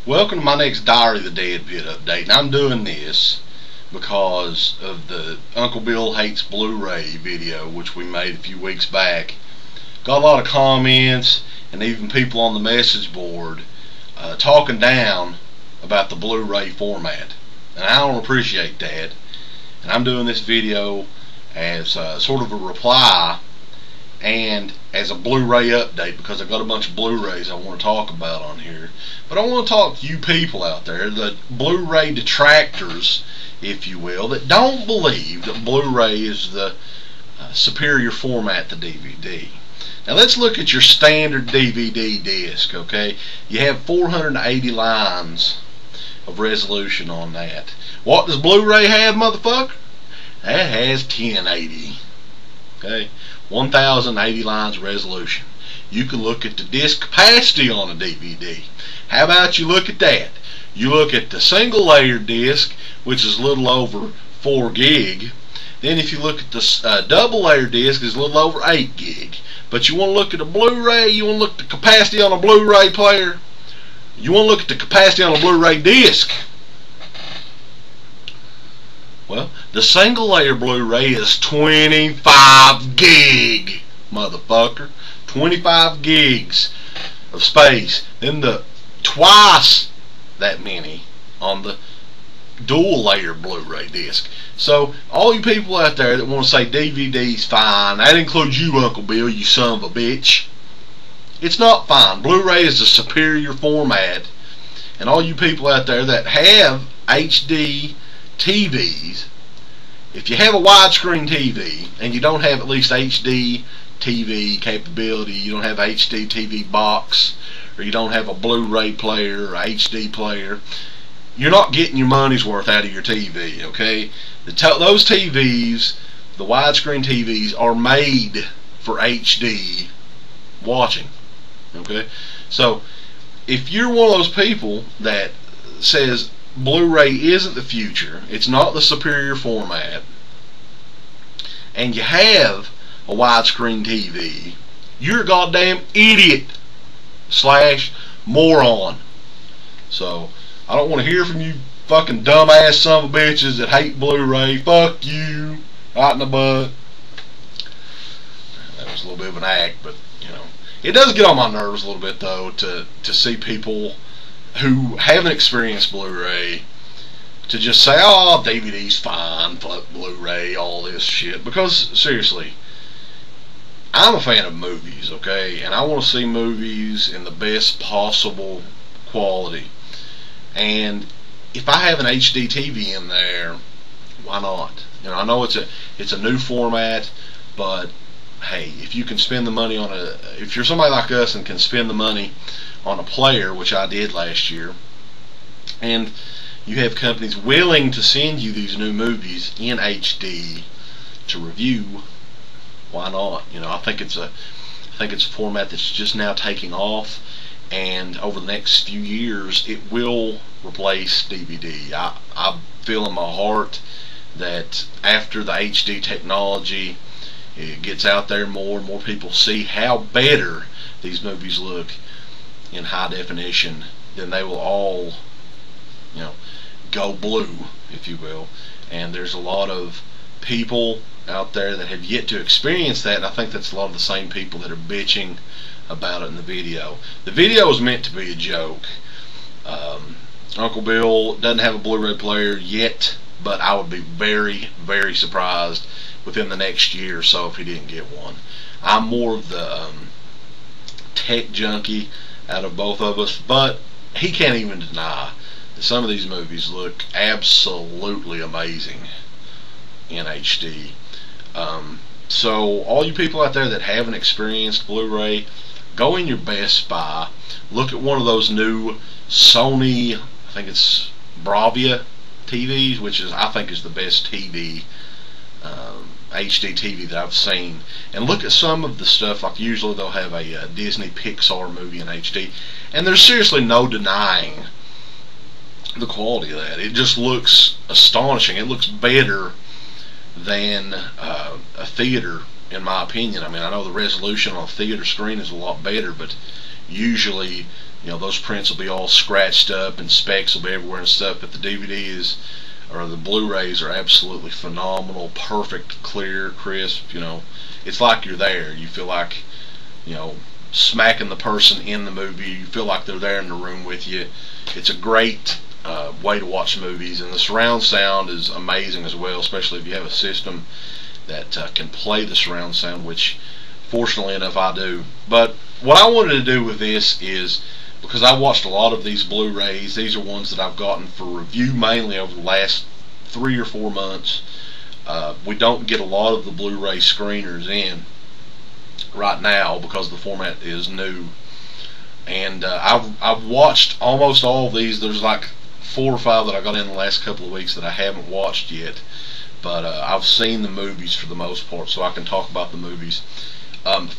Welcome to my next Diary of the Deadpit update, and I'm doing this because of the Uncle Bill Hates Blu-ray video which we made a few weeks back. Got a lot of comments and even people on the message board talking down about the Blu-ray format, and I don't appreciate that. And I'm doing this video as sort of a reply and as a Blu-ray update, because I've got a bunch of Blu-rays I want to talk about on here. But I want to talk to you people out there, the Blu-ray detractors, if you will, that don't believe that Blu-ray is the superior format to DVD. Now let's look at your standard DVD disc, okay? You have 480 lines of resolution on that. What does Blu-ray have, motherfucker? That has 1080. Okay, 1080 lines of resolution. You can look at the disc capacity on a DVD. How about you look at that? You look at the single layer disc, which is a little over 4 gig. Then if you look at the double layer disc, it's a little over 8 gig. But you want to look at a Blu-ray, you want to look at the capacity on a Blu-ray player, you want to look at the capacity on a Blu-ray disc. Well, the single layer Blu-ray is 25 gig, motherfucker. 25 gigs of space. Then the twice that many on the dual layer Blu-ray disc. So all you people out there that want to say DVD's fine, that includes you, Uncle Bill, you son of a bitch. It's not fine. Blu-ray is the superior format. And all you people out there that have HD TVs, if you have a widescreen TV and you don't have at least HD TV capability, you don't have HD TV box, or you don't have a Blu-ray player or HD player, you're not getting your money's worth out of your TV, okay? Those TVs, the widescreen TVs, are made for HD watching, okay? So if you're one of those people that says Blu-ray isn't the future, it's not the superior format, and you have a widescreen TV, you're a goddamn idiot / moron. So I don't want to hear from you fucking dumbass son of a bitches that hate Blu-ray. Fuck you right in the butt. That was a little bit of an act, but you know, it does get on my nerves a little bit though to see people who haven't experienced Blu-ray to just say, oh, DVD's fine, fuck Blu-ray, all this shit. Because seriously, I'm a fan of movies, okay, and I want to see movies in the best possible quality. And if I have an HD TV in there, why not? You know, I know it's a new format, but hey, if you can spend the money on if you're somebody like us and can spend the money on a player, which I did last year, and you have companies willing to send you these new movies in HD to review, why not? You know, I think it's a format that's just now taking off, and over the next few years it will replace DVD. I feel in my heart that after the HD technology it gets out there more and more people see how better these movies look in high definition, then they will all, you know, go blue, if you will. And there's a lot of people out there that have yet to experience that, and I think that's a lot of the same people that are bitching about it in the video. The video is meant to be a joke. Uncle Bill doesn't have a Blu-ray player yet, but I would be very, very surprised within the next year or so if he didn't get one. I'm more of the tech junkie out of both of us, but he can't even deny that some of these movies look absolutely amazing in HD. So all you people out there that haven't experienced Blu-ray, go in your Best Buy, look at one of those new Sony, I think it's Bravia TVs, which I think is the best TV, HD TV that I've seen, and look at some of the stuff. Like usually they'll have a Disney Pixar movie in HD, and there's seriously no denying the quality of that. It just looks astonishing. It looks better than a theater, in my opinion. I mean, I know the resolution on a theater screen is a lot better, but usually, those prints will be all scratched up and specks will be everywhere and stuff, but the DVDs or the Blu-rays are absolutely phenomenal, perfect, clear, crisp. It's like you're there. You feel like, smacking the person in the movie. You feel like they're there in the room with you. It's a great way to watch movies, and the surround sound is amazing as well, especially if you have a system that can play the surround sound, which fortunately enough I do. But what I wanted to do with this is, because I watched a lot of these Blu-rays, these are ones that I've gotten for review mainly over the last 3 or 4 months. We don't get a lot of the Blu-ray screeners in right now because the format is new, and I've watched almost all of these. There's like 4 or 5 that I got in the last couple of weeks that I haven't watched yet, but I've seen the movies for the most part, so I can talk about the movies.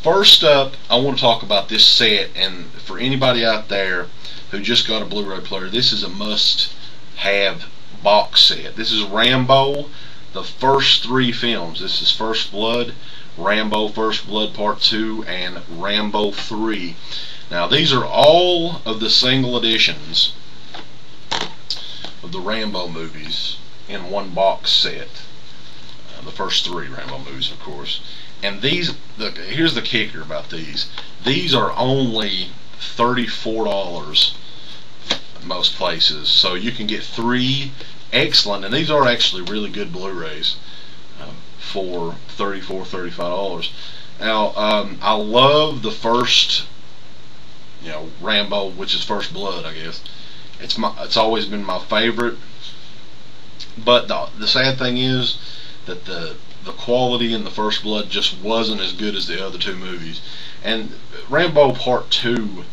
First up, I want to talk about this set, and for anybody out there who just got a Blu-ray player, this is a must-have box set. This is Rambo, the first 3 films. This is First Blood, Rambo First Blood Part 2, and Rambo 3. Now, these are all of the single editions of the Rambo movies in one box set. The first 3 Rambo movies, of course. And here's the kicker about these. These are only $34 in most places. So you can get 3 excellent, and these are actually really good Blu-rays for $34, $35. Now, I love the first, Rambo, which is First Blood, I guess. It's always been my favorite. But the sad thing is that the quality in the First Blood just wasn't as good as the other 2 movies. And Rambo Part 2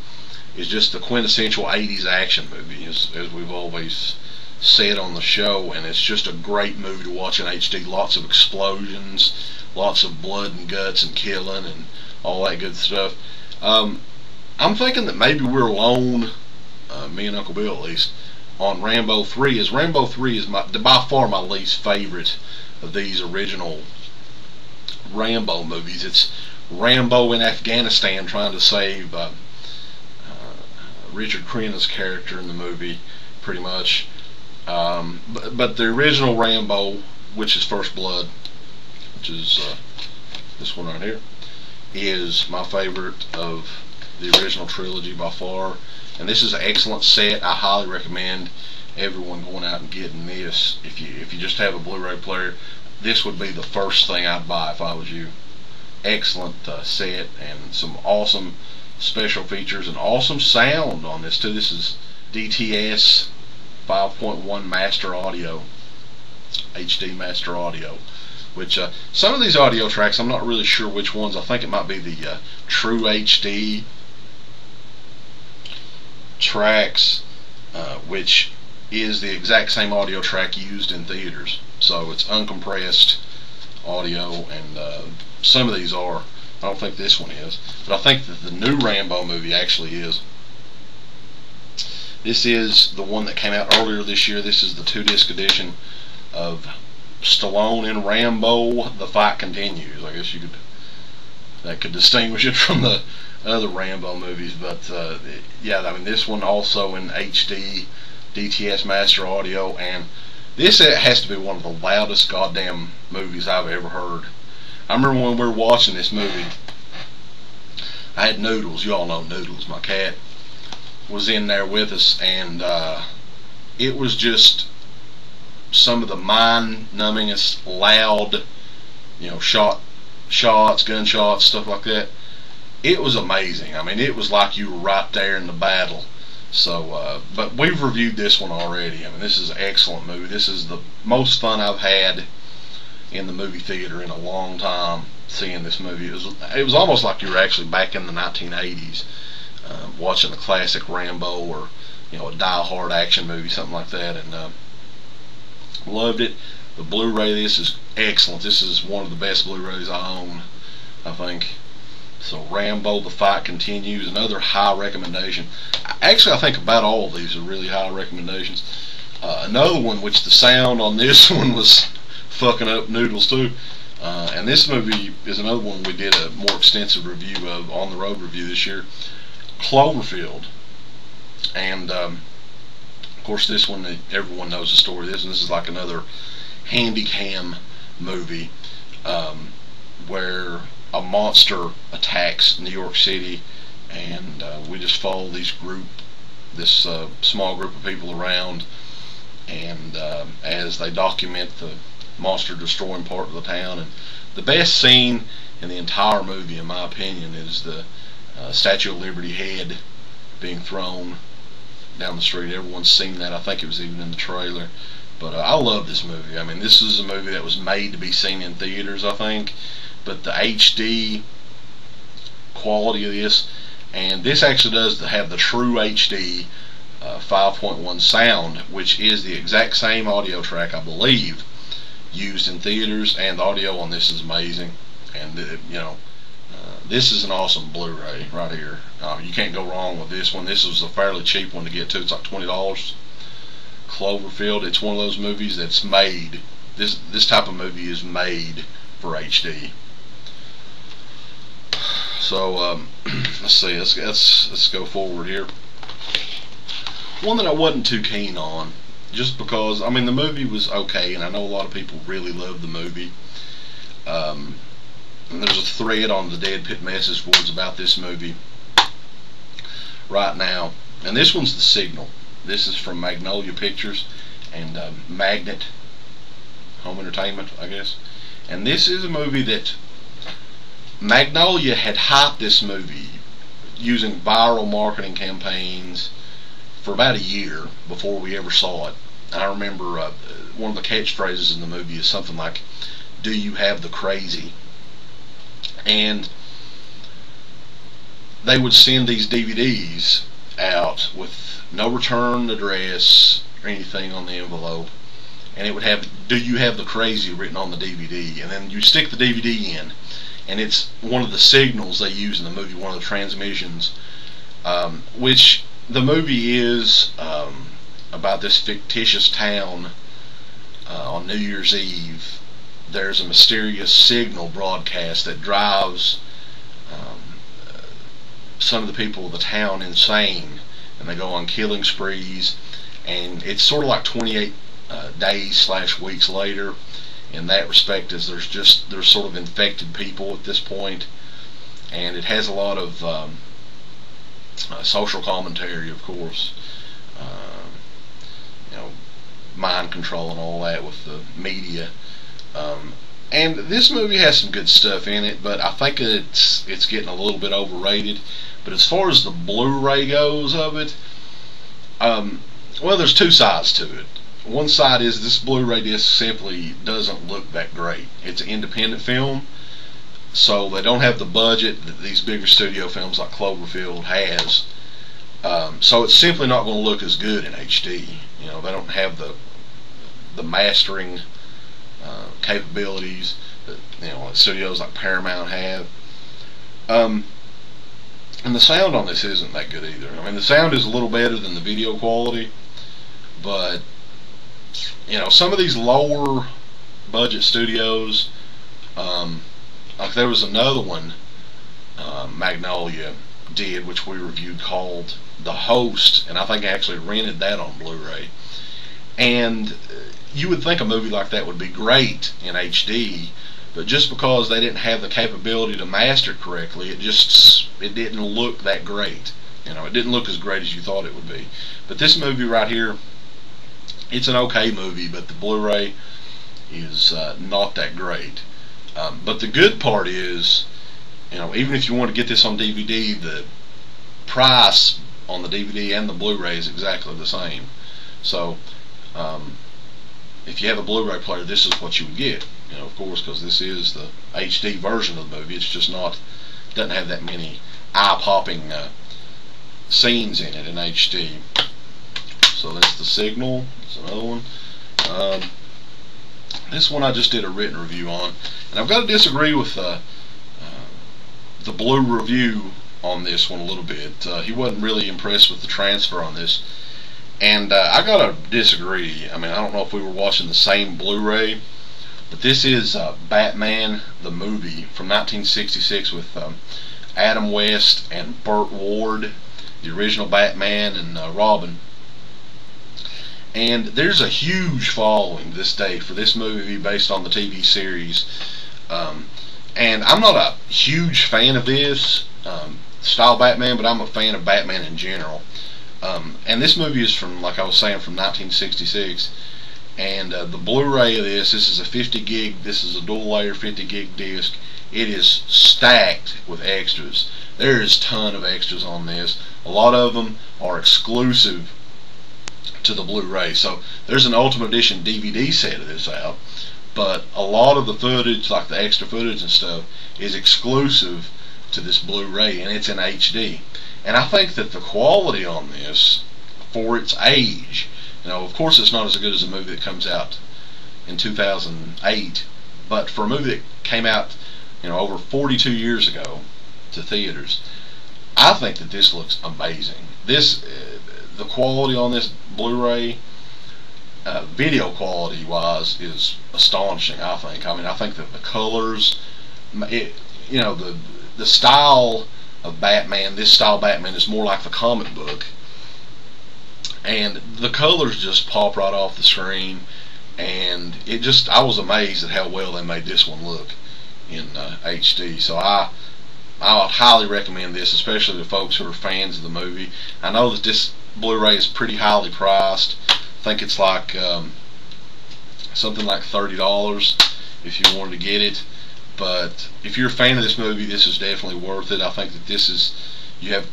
is just the quintessential 80s action movie, as we've always said on the show, and it's just a great movie to watch in HD. Lots of explosions, lots of blood and guts and killing and all that good stuff. I'm thinking that maybe we're alone, me and Uncle Bill at least, on Rambo 3. Rambo 3 is by far my least favorite of these original Rambo movies. It's Rambo in Afghanistan trying to save Richard Crenna's character in the movie, pretty much. But the original Rambo, which is First Blood, which is this one right here, is my favorite of the original trilogy by far. And this is an excellent set. I highly recommend everyone going out and getting this. If you just have a Blu-ray player, this would be the first thing I'd buy if I was you. Excellent set, and some awesome special features and awesome sound on this too. This is DTS 5.1 master audio, HD master audio, which some of these audio tracks, I'm not really sure which ones. I think it might be the True HD tracks, which is the exact same audio track used in theaters. So it's uncompressed audio, and some of these are. I don't think this one is, but I think that the new Rambo movie actually is. This is the one that came out earlier this year. This is the 2-disc edition of Stallone in Rambo, The Fight Continues. I guess that could distinguish it from the other Rambo movies, but yeah, I mean, this one also in HD DTS master audio, and this has to be one of the loudest goddamn movies I've ever heard. I remember when we were watching this movie, I had Noodles. You all know Noodles, my cat, was in there with us, and it was just some of the mind-numbingest loud, shots, gunshots, stuff like that. It was amazing. I mean, it was like you were right there in the battle. So, but we've reviewed this one already. I mean, this is an excellent movie. This is the most fun I've had in the movie theater in a long time seeing this movie. It was almost like you were actually back in the 1980s watching a classic Rambo, or a die-hard action movie, something like that, and loved it. The Blu-ray, this is excellent. This is one of the best Blu-rays I own, I think. So Rambo, The Fight Continues, another high recommendation. Actually, I think about all of these are really high recommendations. Another one, which the sound on this one was fucking up Noodles too. And this movie is another one we did a more extensive review of, on the road review this year. Cloverfield. And of course, this one, everyone knows the story of this, and this is like another handy cam movie where a monster attacks New York City, and we just follow this small group of people around, and as they document the monster destroying part of the town. And the best scene in the entire movie, in my opinion, is the Statue of Liberty head being thrown down the street. Everyone's seen that. I think it was even in the trailer. But I love this movie. I mean, this is a movie that was made to be seen in theaters, I think. But the HD quality of this, and this actually does have the true HD 5.1 sound, which is the exact same audio track, I believe, used in theaters, and the audio on this is amazing. And this is an awesome Blu-ray right here. You can't go wrong with this one. This was a fairly cheap one to get to. It's like $20. Cloverfield. It's one of those movies that's made. This type of movie is made for HD. So let's see. Let's go forward here. One that I wasn't too keen on, just because, I mean, the movie was okay, and I know a lot of people really love the movie. And there's a thread on the Deadpit message boards about this movie right now. And this one's The Signal. This is from Magnolia Pictures and Magnet Home Entertainment, I guess. And this is a movie that Magnolia had hyped this movie using viral marketing campaigns for about a year before we ever saw it. I remember one of the catchphrases in the movie is something like, "Do you have the crazy?" And they would send these DVDs out with no return address or anything on the envelope, and it would have "Do you have the crazy?" written on the DVD, and then you stick the DVD in, and it's one of the signals they use in the movie, one of the transmissions, which the movie is about this fictitious town. On New Year's Eve, there's a mysterious signal broadcast that drives some of the people of the town insane, and they go on killing sprees. And it's sort of like 28 days/weeks later in that respect, as there's sort of infected people at this point, and it has a lot of social commentary, of course, mind control and all that with the media. And this movie has some good stuff in it, but I think it's getting a little bit overrated. But as far as the Blu-ray goes of it, well, there's two sides to it. One side is this Blu-ray disc simply doesn't look that great. It's an independent film, so they don't have the budget that these bigger studio films like Cloverfield has. So it's simply not going to look as good in HD. They don't have the mastering capabilities that studios like Paramount have. And the sound on this isn't that good either. I mean, the sound is a little better than the video quality, but some of these lower budget studios, like there was another one Magnolia did, which we reviewed, called The Host, and I think I actually rented that on Blu-ray. And you would think a movie like that would be great in HD, but just because they didn't have the capability to master it correctly, it didn't look that great. It didn't look as great as you thought it would be. But this movie right here, it's an okay movie, but the Blu-ray is not that great. But the good part is, even if you want to get this on DVD, the price on the DVD and the Blu-ray is exactly the same. So if you have a Blu-ray player, this is what you would get. Of course, because this is the HD version of the movie. It's just doesn't have that many eye-popping scenes in it in HD. So that's The Signal. That's another one. This one I just did a written review on, and I've got to disagree with the Blue review on this one a little bit. He wasn't really impressed with the transfer on this, and I gotta disagree. I mean, I don't know if we were watching the same Blu-ray, but this is Batman the movie from 1966 with Adam West and Burt Ward, the original Batman and Robin. And there's a huge following this day for this movie based on the TV series. And I'm not a huge fan of this style Batman, but I'm a fan of Batman in general. And this movie is from, like I was saying, from 1966. And the Blu-ray of this is a 50 gig, this is a dual layer 50 gig disc. It is stacked with extras. There is a ton of extras on this. A lot of them are exclusive to the Blu-ray. So there's an Ultimate Edition DVD set of this out, but a lot of the footage, like the extra footage and stuff, is exclusive to this Blu-ray, and it's in HD. And I think that the quality on this, for its age, of course it's not as good as a movie that comes out in 2008, but for a movie that came out, over 42 years ago to theaters, I think that this looks amazing. The quality on this Blu-ray, video quality wise, is astonishing. I think that the colors, the style of Batman, this style Batman is more like the comic book, and the colors just pop right off the screen, and I was amazed at how well they made this one look in HD. So I would highly recommend this, especially to folks who are fans of the movie. I know that this Blu-ray is pretty highly priced. I think it's like something like $30 if you wanted to get it. But if you're a fan of this movie, this is definitely worth it. I think that you have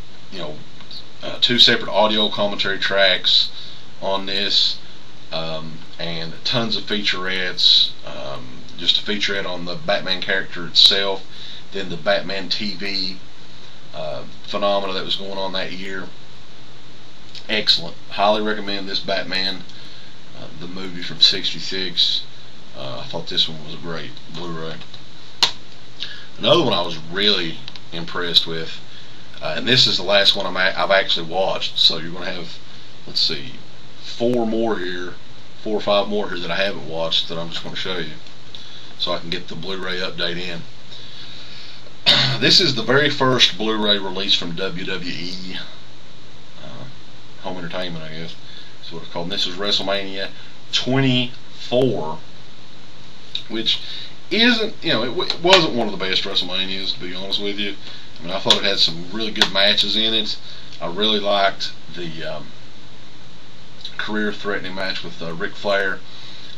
two separate audio commentary tracks on this, and tons of featurettes. Just a featurette on the Batman character itself, then the Batman TV phenomena that was going on that year. Excellent. Highly recommend this Batman, the movie from '66. I thought this one was a great Blu-ray. Another one I was really impressed with, and this is the last one I've actually watched, so you're going to have, let's see, 4 or 5 more here that I haven't watched that I'm just going to show you, so I can get the Blu-ray update in. This is the very first Blu-ray release from WWE, Home Entertainment, I guess is what it's called. And this is WrestleMania 24, which isn't, it wasn't one of the best WrestleManias, to be honest with you. I mean, I thought it had some really good matches in it. I really liked the career-threatening match with Ric Flair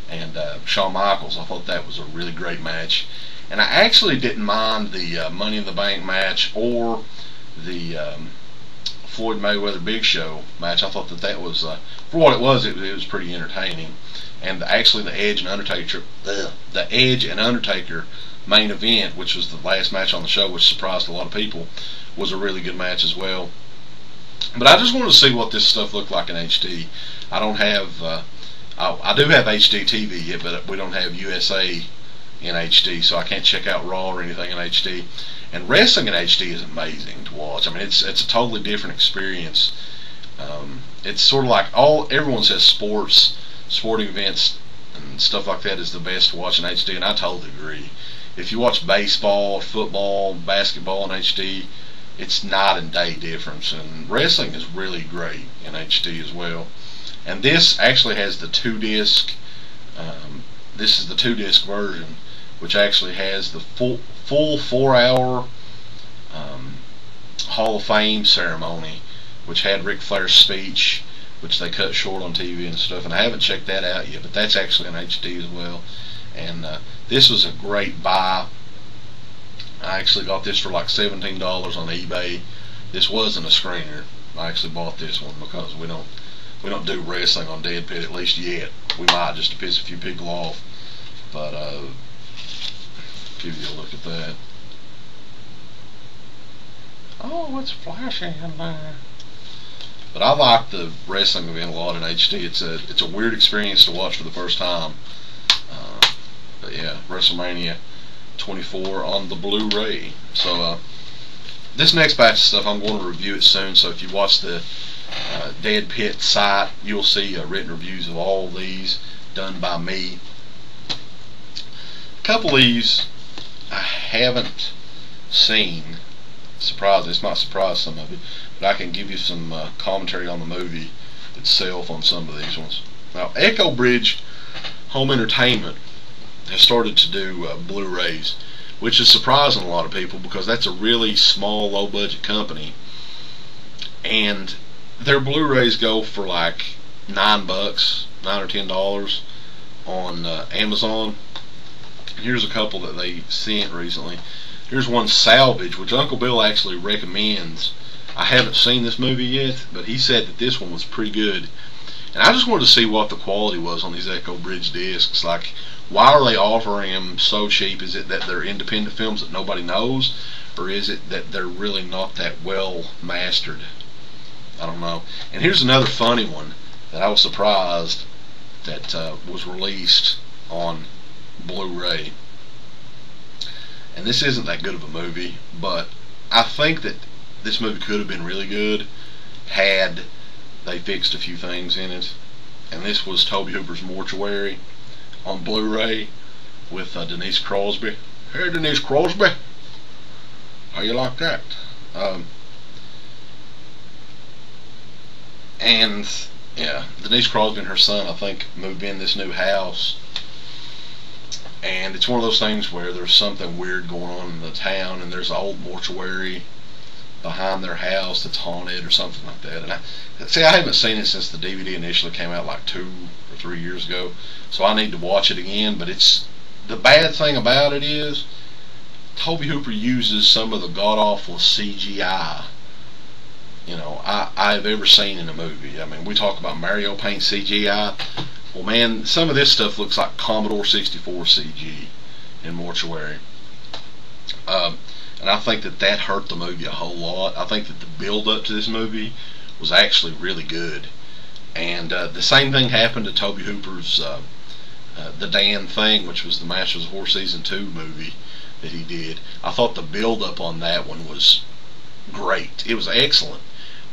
and Shawn Michaels. I thought that was a really great match. And I actually didn't mind the Money in the Bank match or the Floyd Mayweather Big Show match. I thought that was, for what it was pretty entertaining. And actually the Edge and Undertaker main event, which was the last match on the show, which surprised a lot of people, was a really good match as well. But I just wanted to see what this stuff looked like in HD. I don't have, I do have HD TV yet, but we don't have USA in HD, so I can't check out Raw or anything in HD. And wrestling in HD is amazing to watch. I mean, it's a totally different experience. It's sort of like everyone says sporting events and stuff like that is the best to watch in HD, and I totally agree. If you watch baseball, football, basketball in HD, it's night and day difference, and wrestling is really great in HD as well. And this actually has the 2-disc, this is the 2-disc version, which actually has the full 4-hour Hall of Fame ceremony, which had Ric Flair's speech, which they cut short on TV and stuff, and I haven't checked that out yet, but that's actually in HD as well. And this was a great buy. I actually got this for like $17 on eBay. This wasn't a screener. I actually bought this one because we don't do wrestling on Deadpit, at least yet. We might, just to piss a few people off, but give you a look at that. Oh, it's flashing in there. But I like the wrestling event a lot in HD. It's a weird experience to watch for the first time. But yeah, WrestleMania 24 on the Blu-ray. So this next batch of stuff, I'm going to review it soon. So if you watch the Deadpit site, you'll see written reviews of all these done by me. A couple of these I haven't seen. This might surprise some of you. but I can give you some commentary on the movie itself on some of these ones. Now, Echo Bridge Home Entertainment has started to do Blu-rays, which is surprising a lot of people because that's a really small, low-budget company, and their Blu-rays go for like $9, $9 or $10 on Amazon. And here's a couple that they sent recently. Here's one, Salvage, which Uncle Bill actually recommends. I haven't seen this movie yet, but he said that this one was pretty good. And I just wanted to see what the quality was on these Echo Bridge discs. Like, why are they offering them so cheap? Is it that they're independent films that nobody knows? Or is it that they're really not that well mastered? I don't know. And here's another funny one that I was surprised that was released on Blu-ray. And this isn't that good of a movie, but I think that this movie could have been really good had they fixed a few things in it. And this was Tobe Hooper's Mortuary on Blu-ray with Denise Crosby. Hey, Denise Crosby, how you like that? And yeah, Denise Crosby and her son, I think, moved in this new house, and it's one of those things where there's something weird going on in the town, and there's an old mortuary behind their house that's haunted or something like that. And I haven't seen it since the DVD initially came out like 2 or 3 years ago, so I need to watch it again. But it's, the bad thing about it is Tobe Hooper uses some of the god-awful CGI I've ever seen in a movie. I mean, we talk about Mario Paint CGI. Well, man, some of this stuff looks like Commodore 64 CG in Mortuary. And I think that hurt the movie a whole lot. I think that the build-up to this movie was actually really good. And the same thing happened to Tobe Hooper's The Damn Thing, which was the Masters of Horror Season 2 movie that he did. I thought the build-up on that one was great. It was excellent.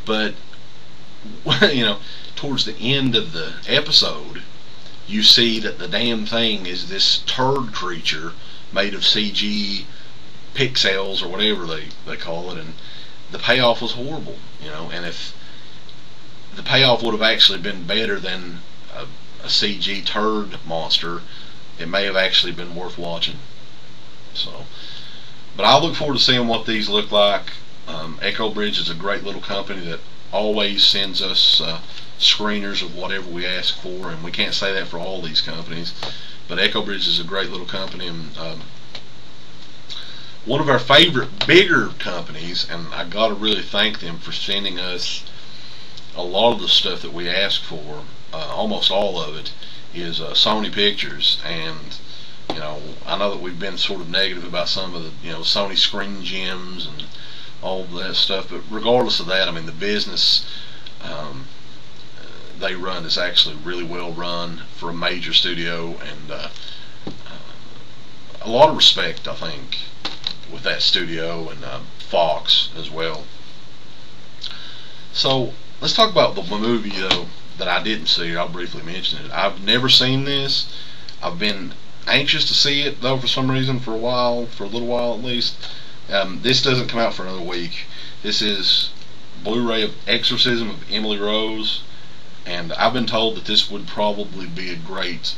But, towards the end of the episode, you see that the damn thing is this turd creature made of CG pixels or whatever they call it, and the payoff was horrible, and if the payoff would have actually been better than a CG turd monster, it may have actually been worth watching. So, but I look forward to seeing what these look like. Echo Bridge is a great little company that always sends us screeners of whatever we ask for, and we can't say that for all these companies, but Echo Bridge is a great little company, and one of our favorite bigger companies, and I gotta really thank them for sending us a lot of the stuff that we ask for, almost all of it, is Sony Pictures. And I know that we've been sort of negative about some of the Sony Screen Gems and all of that stuff, but regardless of that, I mean, the business they run is actually really well run for a major studio, and a lot of respect, I think, with that studio, and Fox as well. So let's talk about the movie though that I didn't see. I'll briefly mention it. I've never seen this. I've been anxious to see it though for some reason, for a little while at least. This doesn't come out for another week. This is Blu-ray of Exorcism of Emily Rose, and I've been told that this would probably be a great,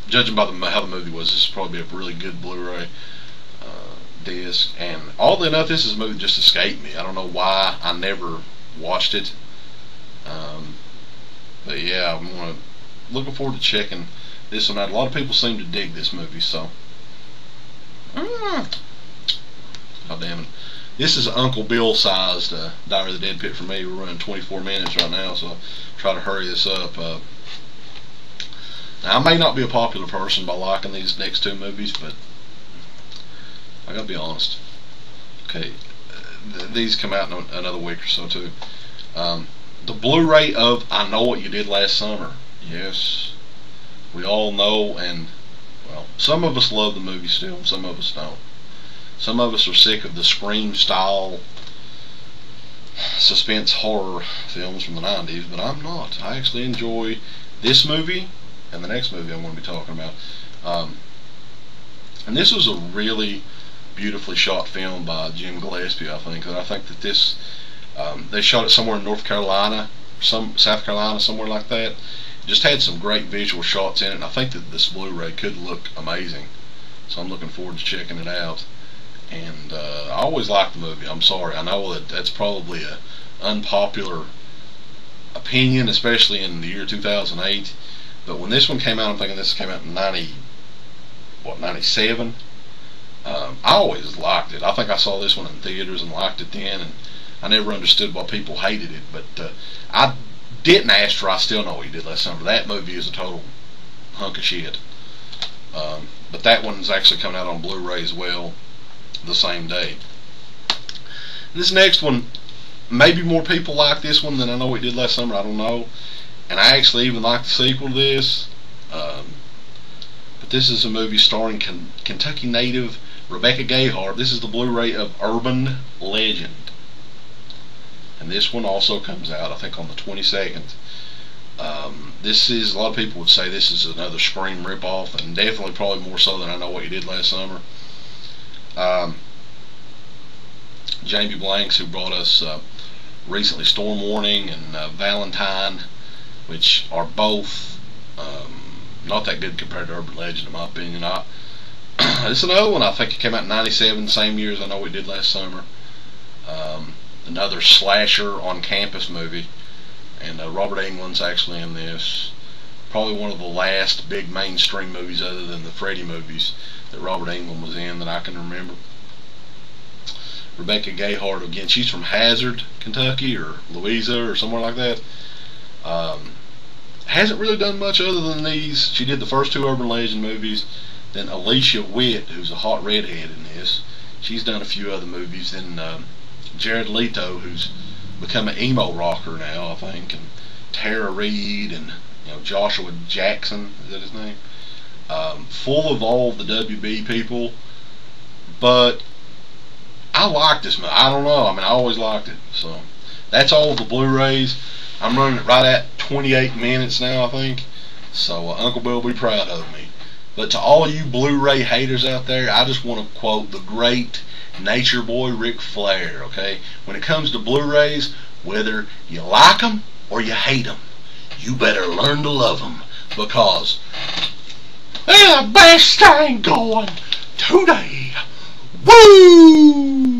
judging by how the movie was, this would probably be a really good Blu-ray disc. And oddly enough, this movie just escaped me. I don't know why I never watched it, but yeah, I'm looking forward to checking this one out. A lot of people seem to dig this movie, so God damn it. This is Uncle Bill sized Diary of the Deadpit for me. We're running 24 minutes right now, so I'll try to hurry this up. Now, I may not be a popular person by liking these next two movies, but I gotta be honest. Okay, these come out in another week or so too. The Blu-ray of I Know What You Did Last Summer. Yes, we all know, and well, some of us love the movie still, some of us don't. Some of us are sick of the Scream style suspense horror films from the 90s, but I'm not. I actually enjoy this movie and the next movie I'm going to be talking about. And this was a really beautifully shot film by Jim Gillespie, I think. And I think that this They shot it somewhere in North Carolina, South Carolina, somewhere like that. It just had some great visual shots in it, and I think that this Blu-ray could look amazing. So I'm looking forward to checking it out. And I always liked the movie. I'm sorry, I know that that's probably a unpopular opinion, especially in the year 2008. But when this one came out, I'm thinking this came out in 97. I always liked it. I think I saw this one in theaters and liked it then, and I never understood why people hated it. But I didn't ask for I Still Know What You Did Last Summer. That movie is a total hunk of shit. But that one's actually coming out on Blu-ray as well the same day. This next one, maybe more people like this one than I Know What You Did Last Summer. I don't know. And I actually even like the sequel to this. But this is a movie starring Kentucky native Rebecca Gayheart. This is the Blu-ray of Urban Legend. And this one also comes out, I think, on the 22nd. This is, a lot of people would say this is another Scream ripoff, and definitely probably more so than I Know What You Did Last Summer. Jamie Blanks, who brought us recently Storm Warning and Valentine, which are both not that good compared to Urban Legend, in my opinion. It's another one. I think it came out in 97, same year as I Know What You Did Last Summer. Another slasher on campus movie, and Robert Englund's actually in this. Probably one of the last big mainstream movies other than the Freddy movies that Robert Englund was in that I can remember. Rebecca Gayheart, again, she's from Hazard, Kentucky, or Louisa, or somewhere like that. Hasn't really done much other than these. She did the first two Urban Legend movies. Then Alicia Witt, who's a hot redhead in this, she's done a few other movies. Then Jared Leto, who's become an emo rocker now, I think, and Tara Reid, and Joshua Jackson, is that his name? Full of all the WB people. But I like this movie. I don't know. I mean, I always liked it. So that's all of the Blu-rays. I'm running it right at 28 minutes now, I think. So Uncle Bill will be proud of me. But to all you Blu-ray haters out there, I just want to quote the great Nature Boy Ric Flair, okay? When it comes to Blu-rays, whether you like them or you hate them, you better learn to love them, because they're the best thing going today. Woo!